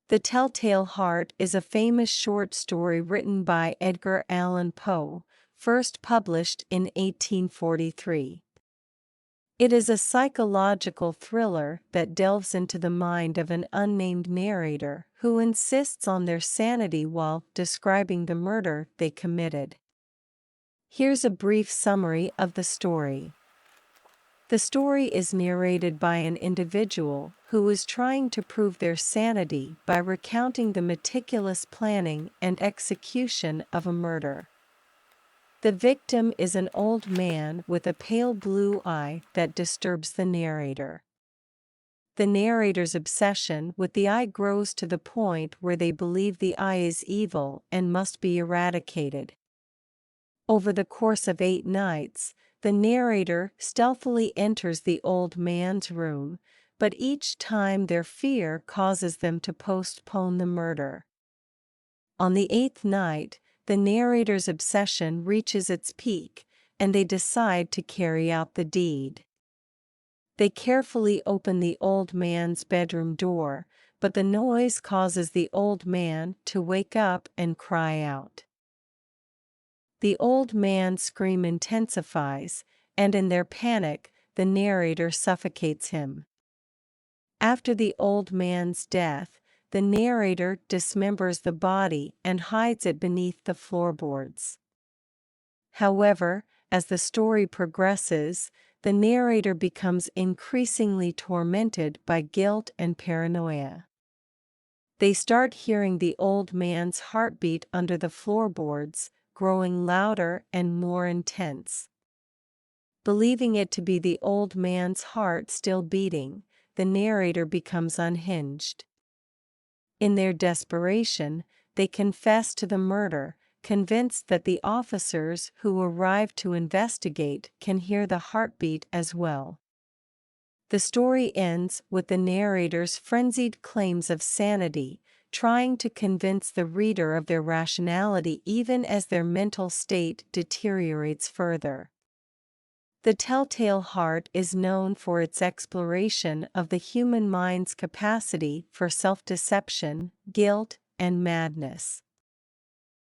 The Telltale Heart is a famous short story written by Edgar Allan Poe, first published in 1843. It is a psychological thriller that delves into the mind of an unnamed narrator who insists on their sanity while describing the murder they committed. Here's a brief summary of the story. The story is narrated by an individual who is trying to prove their sanity by recounting the meticulous planning and execution of a murder. The victim is an old man with a pale blue eye that disturbs the narrator. The narrator's obsession with the eye grows to the point where they believe the eye is evil and must be eradicated. Over the course of 8 nights, the narrator stealthily enters the old man's room, but each time their fear causes them to postpone the murder. On the 8th night, the narrator's obsession reaches its peak, and they decide to carry out the deed. They carefully open the old man's bedroom door, but the noise causes the old man to wake up and cry out. The old man's scream intensifies, and in their panic, the narrator suffocates him. After the old man's death, the narrator dismembers the body and hides it beneath the floorboards. However, as the story progresses, the narrator becomes increasingly tormented by guilt and paranoia. They start hearing the old man's heartbeat under the floorboards, growing louder and more intense. Believing it to be the old man's heart still beating, the narrator becomes unhinged. In their desperation, they confess to the murder, convinced that the officers who arrive to investigate can hear the heartbeat as well. The story ends with the narrator's frenzied claims of sanity, trying to convince the reader of their rationality even as their mental state deteriorates further. The Telltale Heart is known for its exploration of the human mind's capacity for self-deception, guilt, and madness.